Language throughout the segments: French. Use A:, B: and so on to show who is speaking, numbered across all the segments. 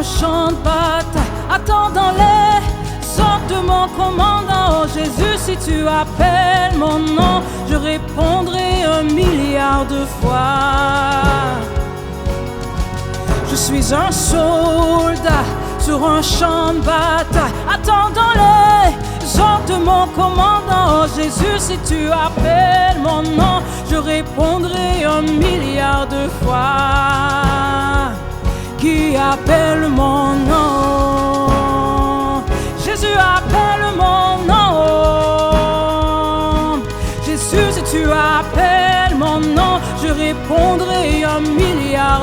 A: un champ de bataille, attendant les ordres de mon commandant. Oh Jésus, si tu appelles mon nom, je répondrai 1 000 000 de fois. Je suis un soldat sur un champ de bataille, attendant les ordres de mon commandant. Oh Jésus, si tu appelles mon nom, je répondrai 1 000 000 de fois. Qui appelle mon nom? Jésus appelle mon nom. Jésus, si tu appelles mon nom, je répondrai 1 000 000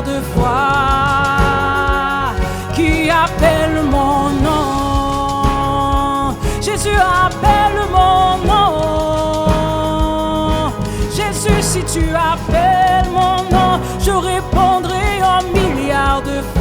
A: de fois. Qui appelle mon nom? Jésus appelle mon nom. Jésus, si tu appelles mon nom, je répondrai 1 000 000 de fois.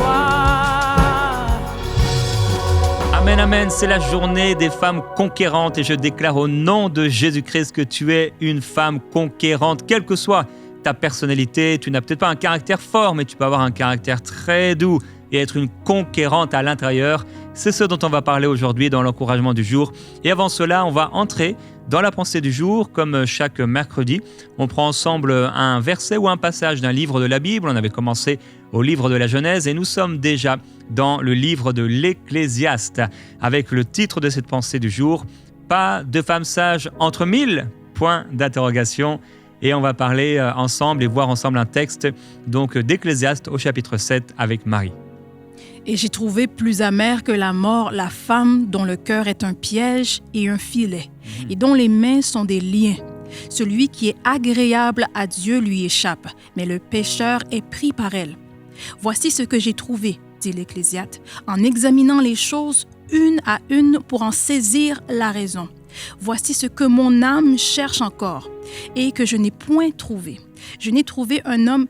B: Amen, amen, c'est la journée des femmes conquérantes et je déclare au nom de Jésus-Christ que tu es une femme conquérante, quelle que soit ta personnalité. Tu n'as peut-être pas un caractère fort, mais tu peux avoir un caractère très doux et être une conquérante à l'intérieur. C'est ce dont on va parler aujourd'hui dans l'encouragement du jour. Et avant cela, on va entrer dans la pensée du jour, comme chaque mercredi. On prend ensemble un verset ou un passage d'un livre de la Bible. On avait commencé au livre de la Genèse et nous sommes déjà dans le livre de l'Ecclésiaste avec le titre de cette pensée du jour « Pas de femme sage entre 1000 ?» Point d'interrogation. Et on va parler ensemble et voir ensemble un texte donc d'Ecclésiaste au chapitre 7 avec Marie.
C: Et j'ai trouvé plus amère que la mort la femme dont le cœur est un piège et un filet, et dont les mains sont des liens. Celui qui est agréable à Dieu lui échappe, mais le pécheur est pris par elle. Voici ce que j'ai trouvé, dit l'Ecclésiaste, en examinant les choses une à une pour en saisir la raison. Voici ce que mon âme cherche encore, et que je n'ai point trouvé. J'ai trouvé un homme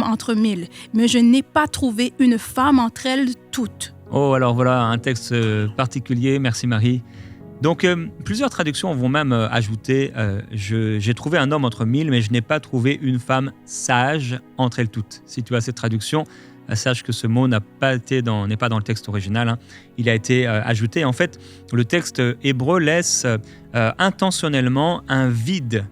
C: entre 1000, mais je n'ai pas trouvé une femme entre elles toutes.
B: Oh, alors voilà un texte particulier, merci Marie. Donc, plusieurs traductions vont même ajouter j'ai trouvé un homme entre 1000, mais je n'ai pas trouvé une femme sage entre elles toutes. Si tu as cette traduction, sache que ce mot n'est pas dans le texte original. Il a été ajouté. En fait, le texte hébreu laisse intentionnellement un vide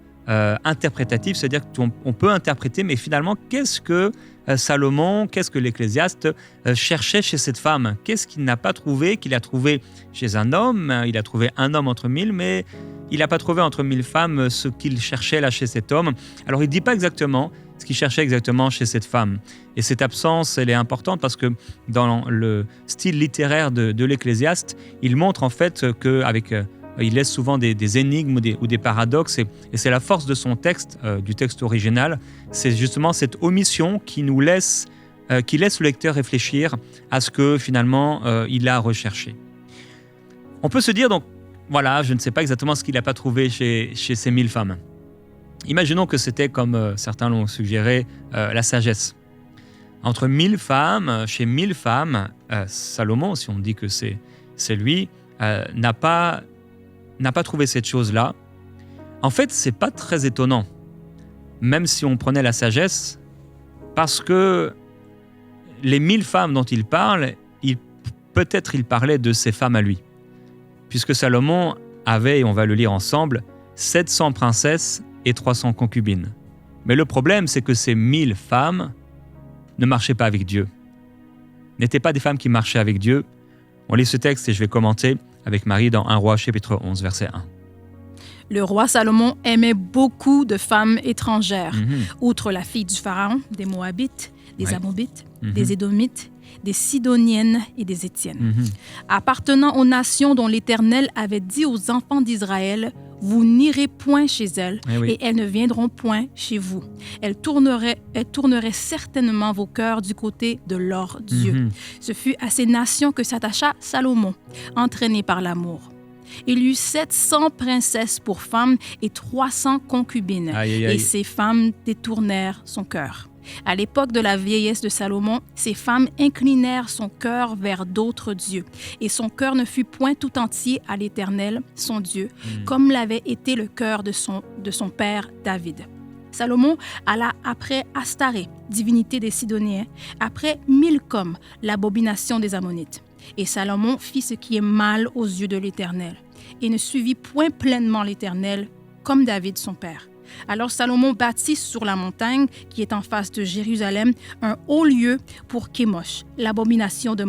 B: interprétatif, c'est-à-dire qu'on peut interpréter, mais finalement, qu'est-ce que Salomon, qu'est-ce que l'Ecclésiaste cherchait chez cette femme? Qu'est-ce qu'il n'a pas trouvé, qu'il a trouvé chez un homme? Il a trouvé un homme entre 1000, mais il n'a pas trouvé entre 1000 femmes ce qu'il cherchait là chez cet homme. Alors, il ne dit pas exactement ce qu'il cherchait exactement chez cette femme. Et cette absence, elle est importante parce que dans le style littéraire de l'Ecclésiaste, il montre en fait qu'avec... il laisse souvent des énigmes ou des paradoxes et c'est la force de son texte, du texte original. C'est justement cette omission qui laisse le lecteur réfléchir à ce que finalement il a recherché. On peut se dire donc, voilà, je ne sais pas exactement ce qu'il n'a pas trouvé chez ces 1000 femmes. Imaginons que c'était, comme certains l'ont suggéré, la sagesse. Entre 1000 femmes, chez 1000 femmes, Salomon, si on dit que c'est lui, n'a pas trouvé cette chose-là. En fait, c'est pas très étonnant, même si on prenait la sagesse, parce que les 1000 femmes dont il parle, peut-être il parlait de ces femmes à lui. Puisque Salomon avait, et on va le lire ensemble, 700 princesses et 300 concubines. Mais le problème, c'est que ces 1000 femmes ne marchaient pas avec Dieu. N'étaient pas des femmes qui marchaient avec Dieu. On lit ce texte et je vais commenter avec Marie dans 1 Roi, chapitre 11, verset 1.
C: Le roi Salomon aimait beaucoup de femmes étrangères, outre la fille du Pharaon, des Moabites, des Amobites, des Édomites, des Sidoniennes et des Étiennes. Appartenant aux nations dont l'Éternel avait dit aux enfants d'Israël, « Vous n'irez point chez elles, et elles ne viendront point chez vous. Elles tourneraient certainement vos cœurs du côté de leur Dieu. » Ce fut à ces nations que s'attacha Salomon, entraîné par l'amour. Il eut 700 princesses pour femmes et 300 concubines, et ces femmes détournèrent son cœur. À l'époque de la vieillesse de Salomon, ces femmes inclinèrent son cœur vers d'autres dieux, et son cœur ne fut point tout entier à l'Éternel, son Dieu, comme l'avait été le cœur de son père David. Salomon alla après Astaré, divinité des Sidoniens, après Milcom, l'abomination des Ammonites. Et Salomon fit ce qui est mal aux yeux de l'Éternel, et ne suivit point pleinement l'Éternel, comme David son père. Alors Salomon bâtit sur la montagne qui est en face de Jérusalem un haut lieu pour Kémosh, l'abomination de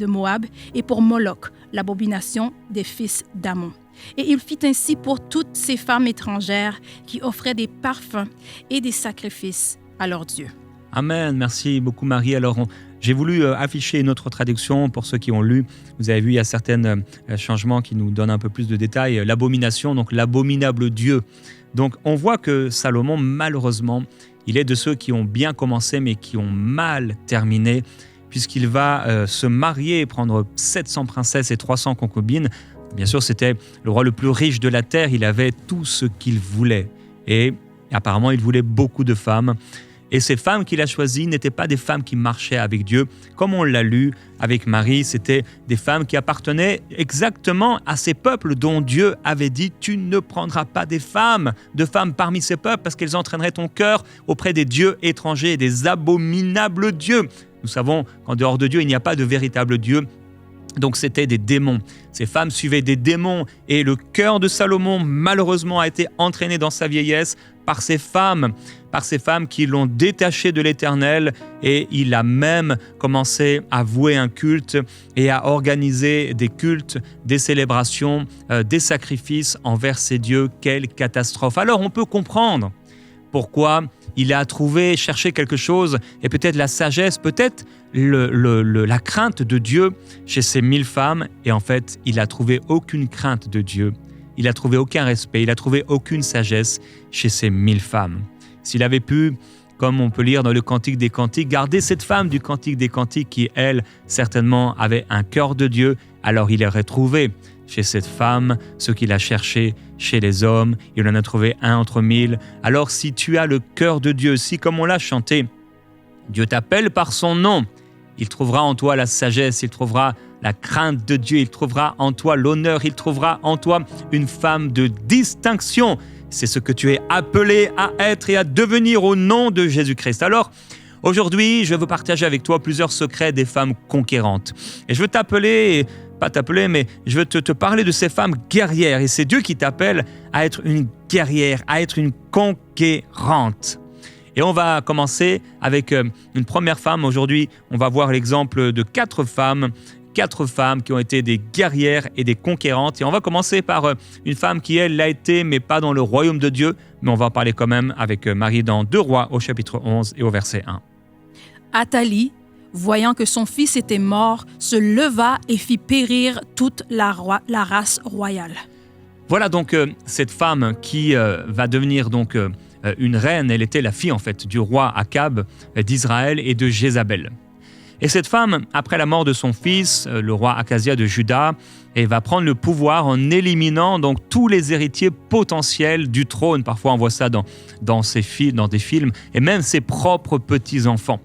C: Moab, et pour Moloch, l'abomination des fils d'Ammon. Et il fit ainsi pour toutes ces femmes étrangères qui offraient des parfums et des sacrifices à leur Dieu.
B: Amen, merci beaucoup Marie. Alors j'ai voulu afficher une autre traduction pour ceux qui ont lu. Vous avez vu, il y a certains changements qui nous donnent un peu plus de détails. L'abomination, donc l'abominable Dieu. Donc on voit que Salomon, malheureusement, il est de ceux qui ont bien commencé mais qui ont mal terminé, puisqu'il va se marier et prendre 700 princesses et 300 concubines. Bien sûr, c'était le roi le plus riche de la terre, il avait tout ce qu'il voulait. Et apparemment, il voulait beaucoup de femmes. Et ces femmes qu'il a choisies n'étaient pas des femmes qui marchaient avec Dieu. Comme on l'a lu avec Marie, c'était des femmes qui appartenaient exactement à ces peuples dont Dieu avait dit « Tu ne prendras pas de femmes parmi ces peuples parce qu'elles entraîneraient ton cœur auprès des dieux étrangers, des abominables dieux. » Nous savons qu'en dehors de Dieu, il n'y a pas de véritable Dieu. Donc c'était des démons. Ces femmes suivaient des démons et le cœur de Salomon, malheureusement, a été entraîné dans sa vieillesse par ces femmes qui l'ont détaché de l'Éternel, et il a même commencé à vouer un culte et à organiser des cultes, des célébrations, des sacrifices envers ces dieux. Quelle catastrophe! Alors on peut comprendre pourquoi il a cherché quelque chose, et peut-être la sagesse, peut-être la crainte de Dieu chez ces 1000 femmes, et en fait, il n'a trouvé aucune crainte de Dieu. Il n'a trouvé aucun respect, il n'a trouvé aucune sagesse chez ces 1000 femmes. S'il avait pu, comme on peut lire dans le Cantique des Cantiques, garder cette femme du Cantique des Cantiques qui, elle, certainement avait un cœur de Dieu, alors il aurait trouvé chez cette femme ce qu'il a cherché chez les hommes. Il en a trouvé un entre 1000. Alors si tu as le cœur de Dieu, si comme on l'a chanté, Dieu t'appelle par son nom, il trouvera en toi la sagesse, il trouvera la crainte de Dieu, il trouvera en toi l'honneur, il trouvera en toi une femme de distinction. C'est ce que tu es appelé à être et à devenir au nom de Jésus-Christ. Alors, aujourd'hui, je veux partager avec toi plusieurs secrets des femmes conquérantes. Et je veux mais je veux te parler de ces femmes guerrières. Et c'est Dieu qui t'appelle à être une guerrière, à être une conquérante. Et on va commencer avec une première femme. Aujourd'hui, on va voir l'exemple de 4 femmes qui ont été des guerrières et des conquérantes. Et on va commencer par une femme qui, elle, l'a été, mais pas dans le royaume de Dieu. Mais on va en parler quand même avec Marie dans 2 Rois au chapitre 11 et au verset 1.
C: Athalie, voyant que son fils était mort, se leva et fit périr toute la race royale.
B: Voilà donc cette femme qui va devenir donc une reine. Elle était la fille en fait du roi Akab d'Israël et de Jézabel. Et cette femme, après la mort de son fils, le roi Akazia de Juda, elle va prendre le pouvoir en éliminant donc tous les héritiers potentiels du trône. Parfois on voit ça dans des films, et même ses propres petits-enfants.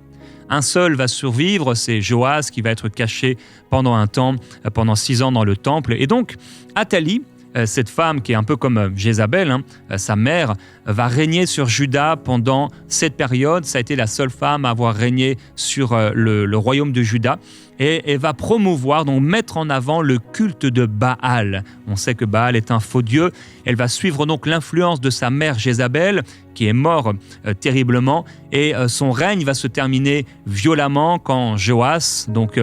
B: Un seul va survivre, c'est Joas qui va être caché pendant un temps, pendant 6 ans dans le temple. Et donc Athalie, cette femme qui est un peu comme Jézabel, sa mère, va régner sur Juda pendant cette période. Ça a été la seule femme à avoir régné sur le royaume de Juda. Et elle va promouvoir, donc mettre en avant le culte de Baal. On sait que Baal est un faux dieu. Elle va suivre donc l'influence de sa mère Jézabel, qui est mort terriblement. Et son règne va se terminer violemment quand Joas, donc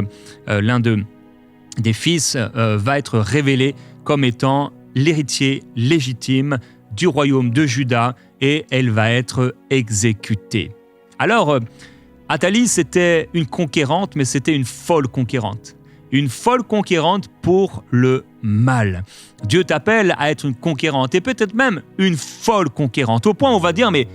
B: l'un des fils, va être révélé comme étant l'héritier légitime du royaume de Juda, et elle va être exécutée. Alors, Athalie, c'était une conquérante, mais c'était une folle conquérante. Une folle conquérante pour le mal. Dieu t'appelle à être une conquérante, et peut-être même une folle conquérante, au point où on va dire, mais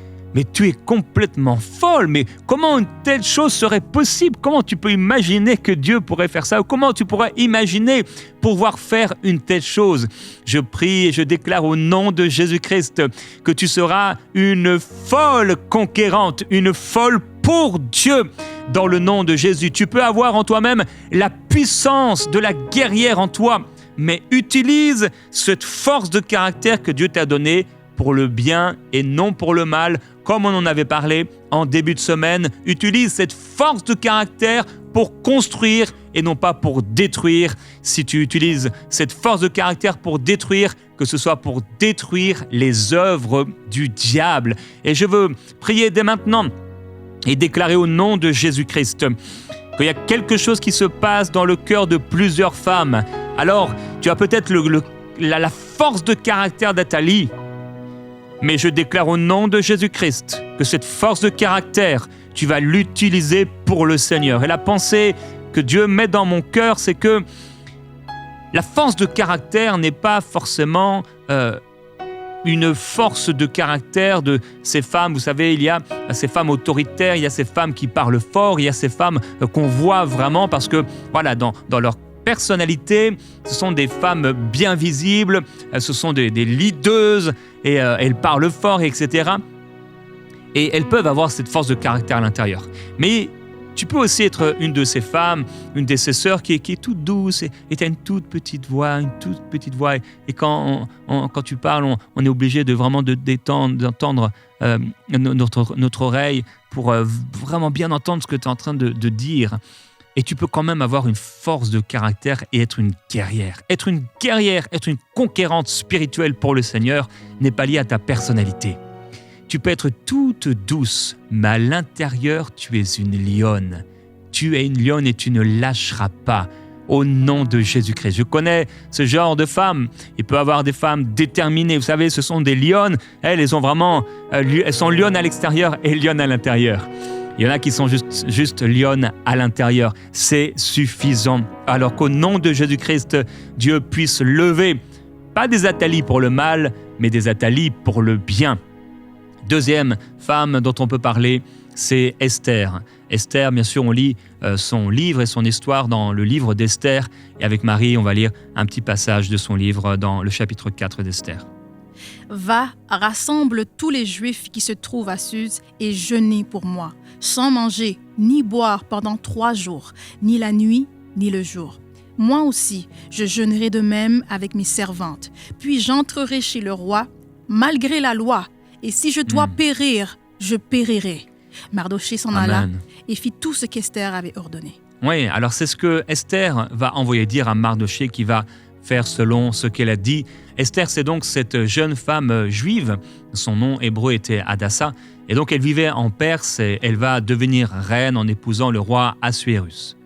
B: tu es complètement folle, mais comment une telle chose serait possible? Comment tu peux imaginer que Dieu pourrait faire ça? Ou comment tu pourrais imaginer pouvoir faire une telle chose? Je prie et je déclare au nom de Jésus-Christ que tu seras une folle conquérante, une folle pour Dieu. Dans le nom de Jésus, tu peux avoir en toi-même la puissance de la guerrière en toi, mais utilise cette force de caractère que Dieu t'a donnée pour le bien et non pour le mal. comme on en avait parlé en début de semaine, utilise cette force de caractère pour construire et non pas pour détruire. Si tu utilises cette force de caractère pour détruire, que ce soit pour détruire les œuvres du diable. Et je veux prier dès maintenant et déclarer au nom de Jésus-Christ qu'il y a quelque chose qui se passe dans le cœur de plusieurs femmes. Alors, tu as peut-être la force de caractère d'Athalie, mais je déclare au nom de Jésus-Christ que cette force de caractère, tu vas l'utiliser pour le Seigneur. Et la pensée que Dieu met dans mon cœur, c'est que la force de caractère n'est pas forcément une force de caractère de ces femmes. Vous savez, il y a ces femmes autoritaires, il y a ces femmes qui parlent fort, il y a ces femmes qu'on voit vraiment parce que, voilà, dans leur personnalité, ce sont des femmes bien visibles, ce sont des leaders et elles parlent fort, etc. Et elles peuvent avoir cette force de caractère à l'intérieur. Mais tu peux aussi être une de ces femmes, une de ces sœurs qui est toute douce et tu as une toute petite voix. Et quand tu parles, on est obligé de vraiment d'entendre notre oreille pour vraiment bien entendre ce que tu es en train de dire. Et tu peux quand même avoir une force de caractère et être une guerrière. Être une conquérante spirituelle pour le Seigneur n'est pas lié à ta personnalité. Tu peux être toute douce, mais à l'intérieur, tu es une lionne. Tu es une lionne et tu ne lâcheras pas. Au nom de Jésus-Christ. Je connais ce genre de femmes. Il peut y avoir des femmes déterminées. Vous savez, ce sont des lionnes. Elles sont lionnes à l'extérieur et lionnes à l'intérieur. Il y en a qui sont juste lionnes à l'intérieur. C'est suffisant. Alors qu'au nom de Jésus-Christ, Dieu puisse lever, pas des Athalie pour le mal, mais des Athalie pour le bien. Deuxième femme dont on peut parler, c'est Esther. Esther, bien sûr, on lit son livre et son histoire dans le livre d'Esther. Et avec Marie, on va lire un petit passage de son livre dans le chapitre 4 d'Esther.
C: Va, rassemble tous les Juifs qui se trouvent à Suse et jeûnez pour moi, sans manger ni boire pendant 3 jours, ni la nuit, ni le jour. Moi aussi, je jeûnerai de même avec mes servantes. Puis j'entrerai chez le roi, malgré la loi. Et si je dois périr, je périrai. Mardochée s'en alla et fit tout ce qu'Esther avait ordonné.
B: Oui, alors c'est ce que Esther va envoyer dire à Mardochée qui va faire selon ce qu'elle a dit. Esther, c'est donc cette jeune femme juive. Son nom hébreu était Hadassah. Et donc elle vivait en Perse et elle va devenir reine en épousant le roi Assuérus.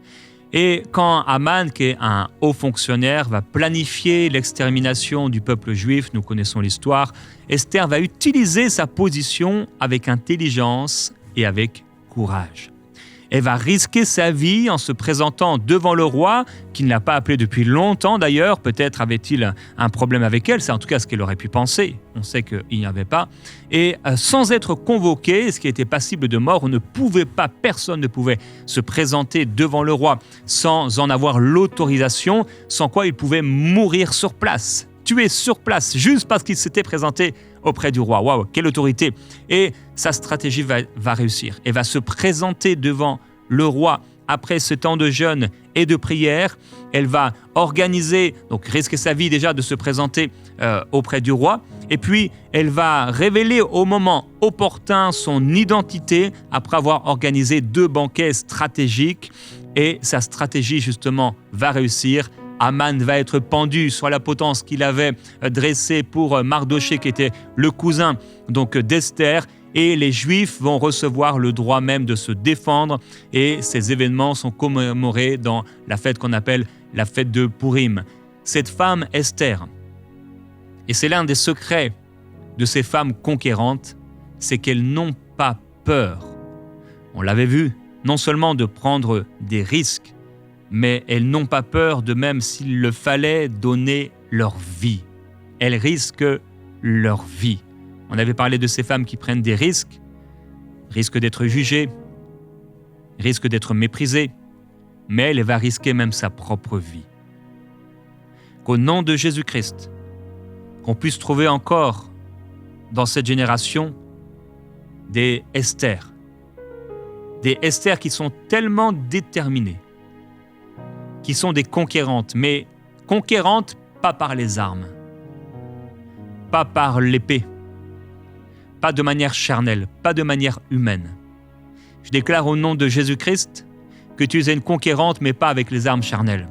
B: Et quand Aman, qui est un haut fonctionnaire, va planifier l'extermination du peuple juif, nous connaissons l'histoire, Esther va utiliser sa position avec intelligence et avec courage. Elle va risquer sa vie en se présentant devant le roi, qui ne l'a pas appelée depuis longtemps d'ailleurs. Peut-être avait-il un problème avec elle, c'est en tout cas ce qu'elle aurait pu penser. On sait qu'il n'y avait pas. Et sans être convoqué, ce qui était passible de mort, personne ne pouvait se présenter devant le roi sans en avoir l'autorisation, sans quoi il pouvait mourir sur place. Tué sur place, juste parce qu'il s'était présenté auprès du roi. Waouh, quelle autorité! Et sa stratégie va réussir. Elle va se présenter devant le roi après ce temps de jeûne et de prière. Elle va organiser, donc risquer sa vie déjà de se présenter auprès du roi. Et puis, elle va révéler au moment opportun son identité après avoir organisé 2 banquets stratégiques. Et sa stratégie, justement, va réussir. Aman va être pendu sur la potence qu'il avait dressée pour Mardochée, qui était le cousin donc d'Esther, et les Juifs vont recevoir le droit même de se défendre. Et ces événements sont commémorés dans la fête qu'on appelle la fête de Pourim. Cette femme Esther, et c'est l'un des secrets de ces femmes conquérantes, c'est qu'elles n'ont pas peur. On l'avait vu, non seulement de prendre des risques, mais elles n'ont pas peur de même s'il le fallait donner leur vie. Elles risquent leur vie. On avait parlé de ces femmes qui prennent des risques d'être jugées, risquent d'être méprisées, mais elle va risquer même sa propre vie. Qu'au nom de Jésus-Christ, qu'on puisse trouver encore dans cette génération des Esther qui sont tellement déterminées, qui sont des conquérantes, mais conquérantes pas par les armes, pas par l'épée, pas de manière charnelle, pas de manière humaine. Je déclare au nom de Jésus-Christ que tu es une conquérante, mais pas avec les armes charnelles.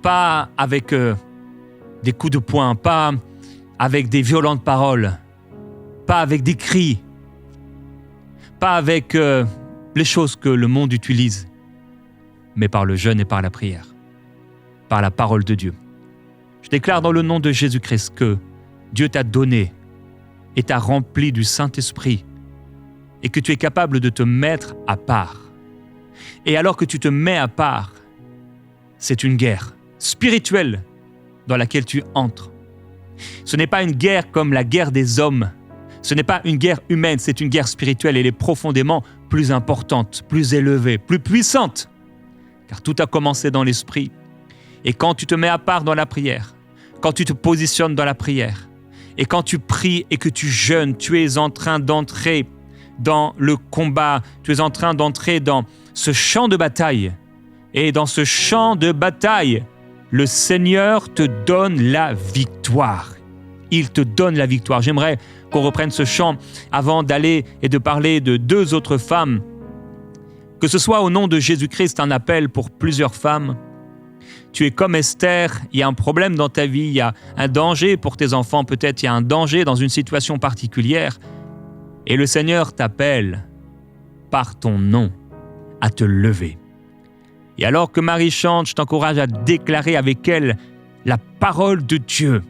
B: Pas avec des coups de poing, pas avec des violentes paroles, pas avec des cris, pas avec les choses que le monde utilise, mais par le jeûne et par la prière, par la parole de Dieu. Je déclare dans le nom de Jésus-Christ que Dieu t'a donné et t'a rempli du Saint-Esprit et que tu es capable de te mettre à part. Et alors que tu te mets à part, c'est une guerre spirituelle dans laquelle tu entres. Ce n'est pas une guerre comme la guerre des hommes. Ce n'est pas une guerre humaine, c'est une guerre spirituelle. Elle est profondément plus importante, plus élevée, plus puissante. Car tout a commencé dans l'esprit. Et quand tu te mets à part dans la prière, quand tu te positionnes dans la prière, et quand tu pries et que tu jeûnes, tu es en train d'entrer dans le combat, tu es en train d'entrer dans ce champ de bataille. Et dans ce champ de bataille, le Seigneur te donne la victoire. Il te donne la victoire. J'aimerais qu'on reprenne ce chant avant d'aller et de parler de 2 autres femmes. Que ce soit au nom de Jésus-Christ un appel pour plusieurs femmes. Tu es comme Esther, il y a un problème dans ta vie, il y a un danger pour tes enfants, peut-être il y a un danger dans une situation particulière. Et le Seigneur t'appelle par ton nom à te lever. Et alors que Marie chante, je t'encourage à déclarer avec elle la parole de Dieu,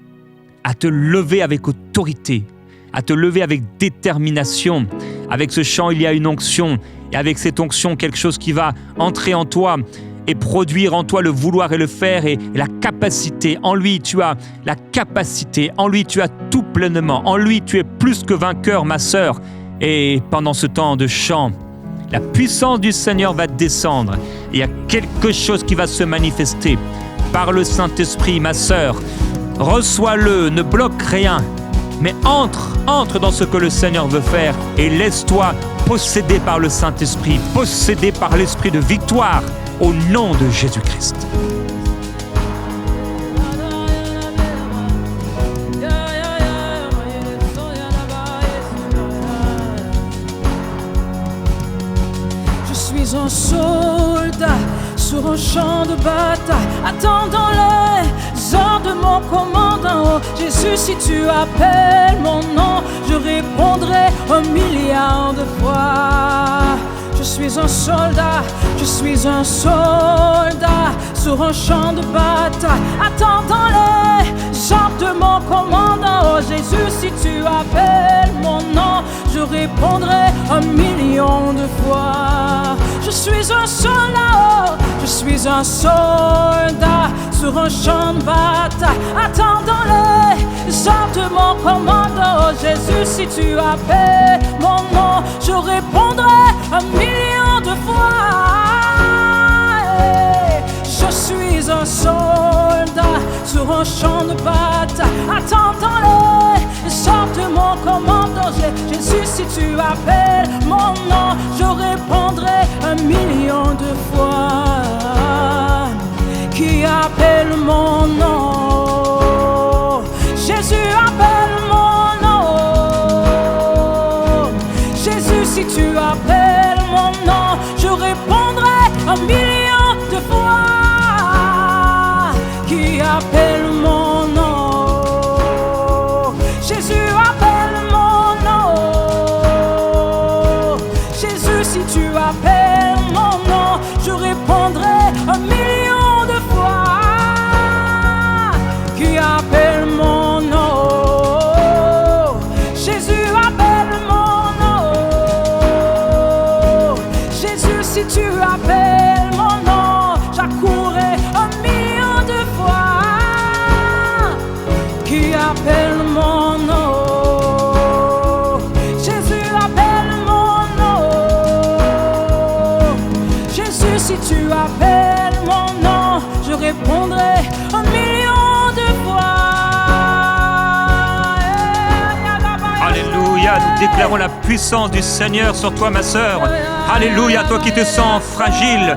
B: à te lever avec autorité, à te lever avec détermination. Avec ce chant, il y a une onction, et avec cette onction, quelque chose qui va entrer en toi et produire en toi le vouloir et le faire et la capacité. En lui, tu as la capacité, en lui, tu as tout pleinement, en lui, tu es plus que vainqueur, ma sœur. Et pendant ce temps de chant, la puissance du Seigneur va descendre. Il y a quelque chose qui va se manifester par le Saint-Esprit, ma sœur. Reçois-le, ne bloque rien, mais entre dans ce que le Seigneur veut faire et laisse-toi posséder par le Saint-Esprit, posséder par l'Esprit de victoire au nom de Jésus-Christ.
A: Je suis un soldat sur un champ de bataille, attendant les ordres de mon commandant. Oh, Jésus, si tu appelles mon nom, je répondrai 1 milliard de fois. Je suis un soldat sur un champ de bataille, attendant les ordres de mon commandant. Oh Jésus, si tu appelles mon nom, je répondrai 1 million de fois. Je suis un soldat, je suis un soldat sur un champ de bataille, attendant les ordres de mon commandant. Oh Jésus, si tu appelles mon nom, je répondrai 1 million de fois. Je suis un soldat sur un champ de bataille, attendant les ordres de mon commandant. Jésus, si tu appelles mon nom, je répondrai 1 million de fois. Qui appelle mon nom? Jésus appelle mon nom. Jésus, si tu appelles mon nom, je répondrai 1 million de fois. Qui appelle mon nom? Jésus appelle mon nom. Jésus, si tu appelles mon nom, je répondrai 1 million de fois. Qui appelle mon nom? Jésus appelle mon nom. Jésus, si tu appelles mon nom, j'accourrai 1 million de fois. Qui appelle mon nom? Jésus appelle mon nom. Jésus, si tu appelles mon nom, je répondrai 1 million de fois.
B: Alléluia, nous déclarons la puissance du Seigneur sur toi, ma sœur. Alléluia, toi qui te sens fragile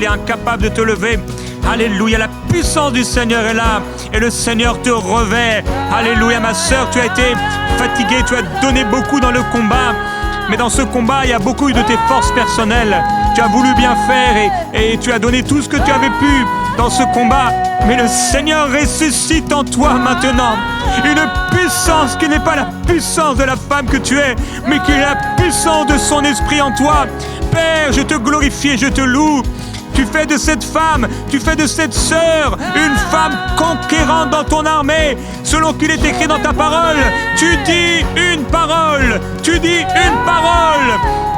B: et incapable de te lever. Alléluia, la puissance du Seigneur est là et le Seigneur te revêt. Alléluia, ma sœur, tu as été fatiguée, tu as donné beaucoup dans le combat. Mais dans ce combat, il y a beaucoup de tes forces personnelles. Tu as voulu bien faire et tu as donné tout ce que tu avais pu dans ce combat. Mais le Seigneur ressuscite en toi maintenant une puissance qui n'est pas la puissance de la femme que tu es, mais qui est la puissance de son esprit en toi. Père, je te glorifie et je te loue. Tu fais de cette femme, tu fais de cette sœur une femme conquérante dans ton armée. Selon qu'il est écrit dans ta parole, tu dis une parole,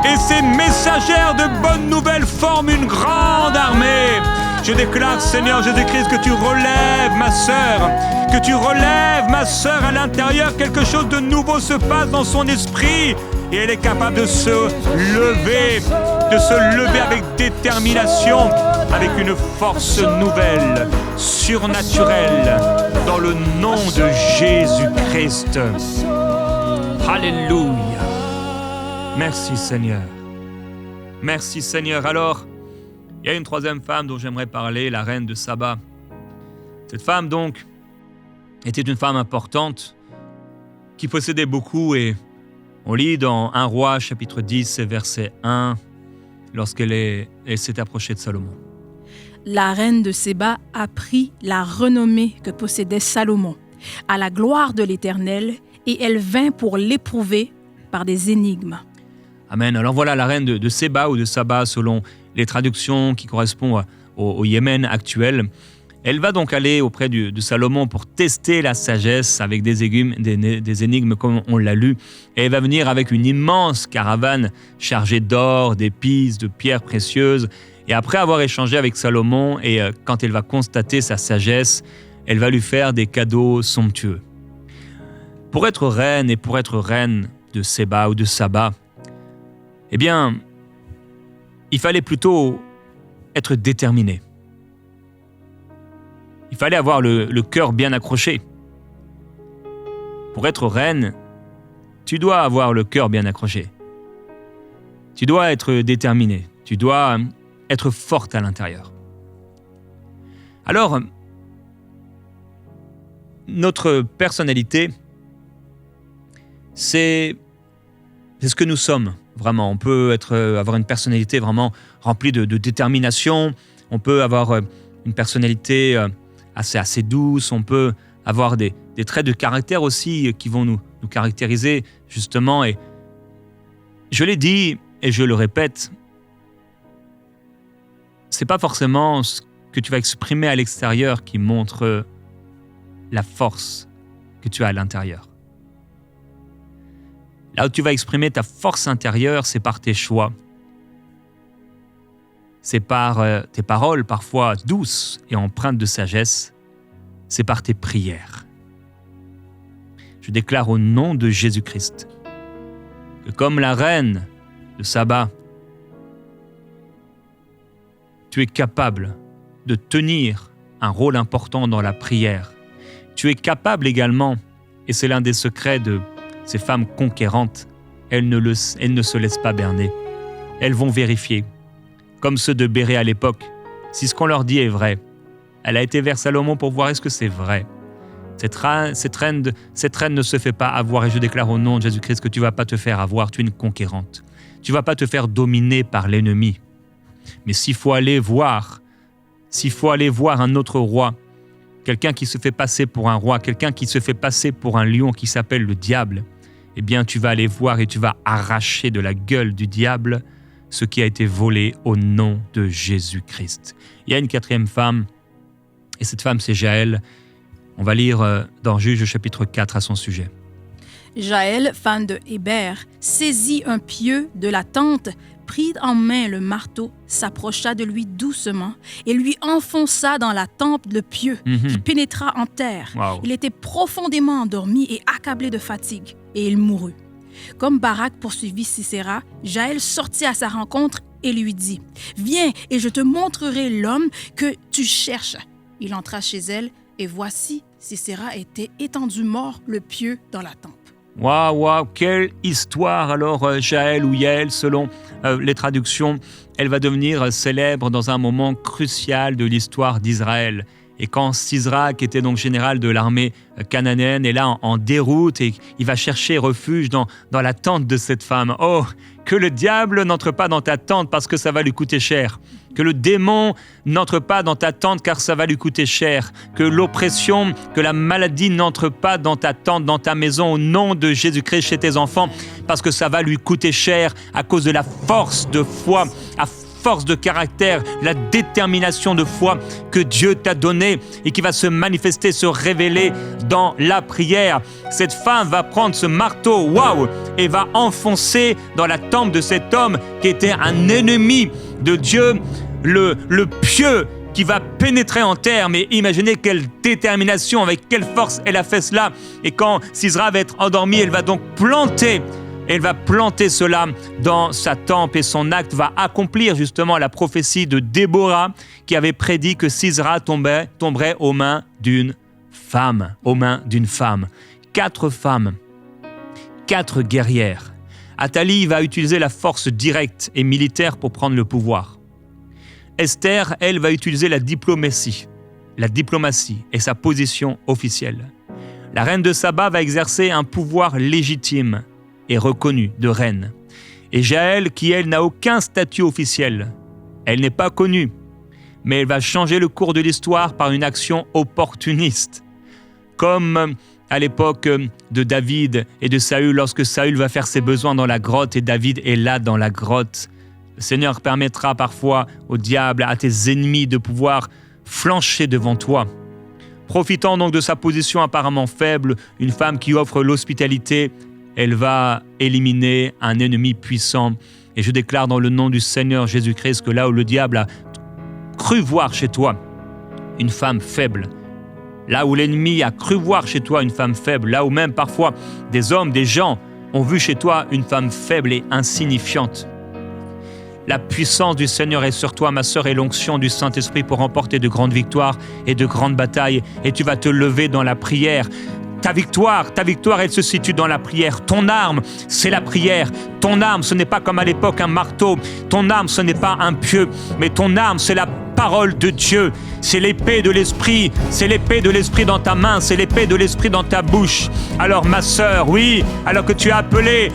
B: et ces messagères de bonnes nouvelles forment une grande armée. Je déclare, Seigneur Jésus-Christ, que tu relèves ma sœur à l'intérieur. Quelque chose de nouveau se passe dans son esprit et elle est capable de se lever avec détermination, avec une force nouvelle, surnaturelle, dans le nom de Jésus-Christ. Alléluia. Merci Seigneur. Merci Seigneur. Alors, il y a une troisième femme dont j'aimerais parler, la reine de Saba. Cette femme donc était une femme importante qui possédait beaucoup et on lit dans 1 Roi chapitre 10 verset 1 lorsqu'elle s'est approchée de Salomon.
C: La reine de Séba apprit la renommée que possédait Salomon à la gloire de l'Éternel et elle vint pour l'éprouver par des énigmes.
B: Amen. Alors voilà la reine de Séba ou de Saba selon les traductions qui correspondent au Yémen actuel. Elle va donc aller auprès de Salomon pour tester la sagesse avec des énigmes comme on l'a lu. Et elle va venir avec une immense caravane chargée d'or, d'épices, de pierres précieuses. Et après avoir échangé avec Salomon et quand elle va constater sa sagesse, elle va lui faire des cadeaux somptueux. Pour être reine et pour être reine de Séba ou de Saba, eh bien, il fallait plutôt être déterminé. Il fallait avoir le cœur bien accroché. Pour être reine, tu dois avoir le cœur bien accroché. Tu dois être déterminé. Tu dois être forte à l'intérieur. Alors, notre personnalité, c'est ce que nous sommes, vraiment. On peut avoir une personnalité vraiment remplie de détermination. On peut avoir une personnalité assez douce. On peut avoir des traits de caractère aussi qui vont nous caractériser, justement. Et je l'ai dit et je le répète, c'est pas forcément ce que tu vas exprimer à l'extérieur qui montre la force que tu as à l'intérieur. Là où tu vas exprimer ta force intérieure, c'est par tes choix. C'est par tes paroles parfois douces et empreintes de sagesse. C'est par tes prières. Je déclare au nom de Jésus-Christ que comme la reine de Saba, tu es capable de tenir un rôle important dans la prière. Tu es capable également, et c'est l'un des secrets de ces femmes conquérantes, elles ne se laissent pas berner. Elles vont vérifier, comme ceux de Béré à l'époque, si ce qu'on leur dit est vrai. Elle a été vers Salomon pour voir est-ce que c'est vrai. Cette reine ne se fait pas avoir, et je déclare au nom de Jésus-Christ que tu ne vas pas te faire avoir, tu es une conquérante. Tu ne vas pas te faire dominer par l'ennemi. Mais s'il faut aller voir un autre roi, quelqu'un qui se fait passer pour un roi, quelqu'un qui se fait passer pour un lion qui s'appelle le diable, eh bien tu vas aller voir et tu vas arracher de la gueule du diable ce qui a été volé au nom de Jésus-Christ. Il y a une quatrième femme, et cette femme c'est Jaël. On va lire dans Juges chapitre 4 à son sujet.
C: Jaël, femme de Héber, saisit un pieu de la tente, prit en main le marteau, s'approcha de lui doucement et lui enfonça dans la tempe le pieu qui pénétra en terre.
B: Wow.
C: Il était profondément endormi et accablé de fatigue, et il mourut. Comme Barak poursuivit Sisera, Jaël sortit à sa rencontre et lui dit « Viens et je te montrerai l'homme que tu cherches. » Il entra chez elle et voici, Sisera était étendu mort, le pieu dans la tempe.
B: Waouh, quelle histoire. Alors Jaël ou Yaël, selon les traductions, elle va devenir célèbre dans un moment crucial de l'histoire d'Israël. Et quand Sisera, qui était donc général de l'armée cananéenne, est là en déroute et il va chercher refuge dans la tente de cette femme. Oh, que le diable n'entre pas dans ta tente parce que ça va lui coûter cher. Que le démon n'entre pas dans ta tente car ça va lui coûter cher. Que l'oppression, que la maladie n'entre pas dans ta tente, dans ta maison, au nom de Jésus-Christ chez tes enfants, parce que ça va lui coûter cher à cause de la force de foi, force de caractère, la détermination de foi que Dieu t'a donnée et qui va se manifester, se révéler dans la prière. Cette femme va prendre ce marteau, et va enfoncer dans la tempe de cet homme qui était un ennemi de Dieu, le pieux qui va pénétrer en terre. Mais imaginez quelle détermination, avec quelle force elle a fait cela. Et quand Sisera va être endormie, elle va donc planter cela dans sa tempe et son acte va accomplir justement la prophétie de Déborah qui avait prédit que Sisera tomberait aux mains d'une femme. 4 femmes, 4 guerrières. Athalie va utiliser la force directe et militaire pour prendre le pouvoir. Esther, elle, va utiliser la diplomatie et sa position officielle. La reine de Saba va exercer un pouvoir légitime et reconnue de reine. Et Jaël, qui elle n'a aucun statut officiel, elle n'est pas connue, mais elle va changer le cours de l'histoire par une action opportuniste. Comme à l'époque de David et de Saül, lorsque Saül va faire ses besoins dans la grotte et David est là dans la grotte. Le Seigneur permettra parfois au diable, à tes ennemis de pouvoir flancher devant toi. Profitant donc de sa position apparemment faible, une femme qui offre l'hospitalité, elle va éliminer un ennemi puissant. Et je déclare dans le nom du Seigneur Jésus-Christ que là où le diable a cru voir chez toi une femme faible, là où l'ennemi a cru voir chez toi une femme faible, là où même parfois des hommes, des gens ont vu chez toi une femme faible et insignifiante, la puissance du Seigneur est sur toi, ma sœur, et l'onction du Saint-Esprit pour remporter de grandes victoires et de grandes batailles. Et tu vas te lever dans la prière. Ta victoire, elle se situe dans la prière. Ton arme, c'est la prière. Ton arme, ce n'est pas comme à l'époque un marteau. Ton arme, ce n'est pas un pieu, mais ton arme, c'est la parole de Dieu. C'est l'épée de l'Esprit. C'est l'épée de l'Esprit dans ta main. C'est l'épée de l'Esprit dans ta bouche. Alors ma sœur, oui, alors que tu es appelée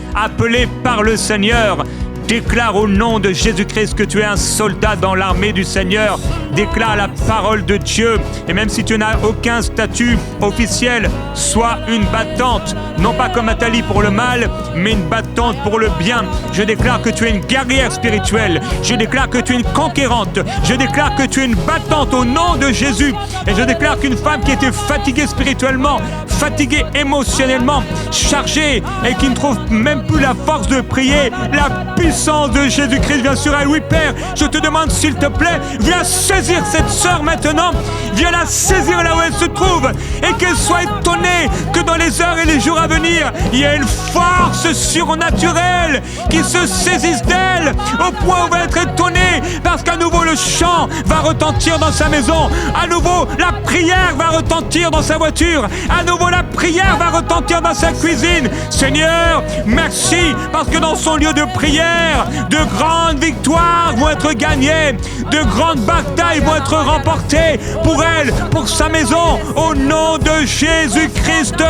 B: par le Seigneur, déclare au nom de Jésus-Christ que tu es un soldat dans l'armée du Seigneur. Déclare la parole de Dieu. Et même si tu n'as aucun statut officiel, sois une battante. Non pas comme Athalie pour le mal, mais une battante pour le bien. Je déclare que tu es une guerrière spirituelle. Je déclare que tu es une conquérante. Je déclare que tu es une battante au nom de Jésus. Et je déclare qu'une femme qui était fatiguée spirituellement, fatiguée émotionnellement, chargée et qui ne trouve même plus la force de prier, la puissance de Jésus-Christ vient sur elle. Oui, Père, je te demande s'il te plaît, viens saisir cette sœur maintenant, viens la saisir là où elle se trouve et qu'elle soit étonnée que dans les heures et les jours à venir, il y a une force surnaturelle qui se saisisse d'elle au point où elle va être étonnée parce qu'à nouveau le chant va retentir dans sa maison, à nouveau la prière va retentir dans sa voiture, à nouveau la prière va retentir dans sa cuisine. Seigneur, merci parce que dans son lieu de prière, de grandes victoires vont être gagnées, de grandes batailles vont être remportées pour elle, pour sa maison, au nom de Jésus-Christ,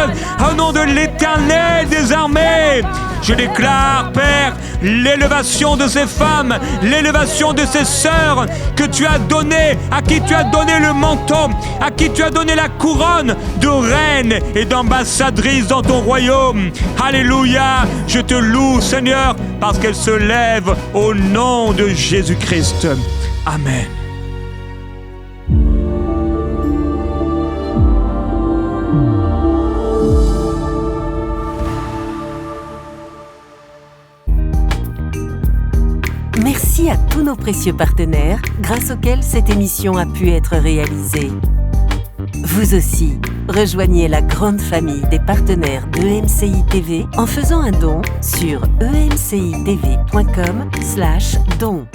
B: au nom de l'Éternel des armées. Je déclare, Père, l'élévation de ces femmes, l'élévation de ces sœurs que tu as données, à qui tu as donné le manteau, à qui tu as donné la couronne de reine et d'ambassadrice dans ton royaume. Alléluia, je te loue, Seigneur, parce qu'elles se lèvent au nom de Jésus-Christ. Amen.
D: Merci à tous nos précieux partenaires, grâce auxquels cette émission a pu être réalisée. Vous aussi, rejoignez la grande famille des partenaires d'EMCI TV en faisant un don sur emcitv.com/don.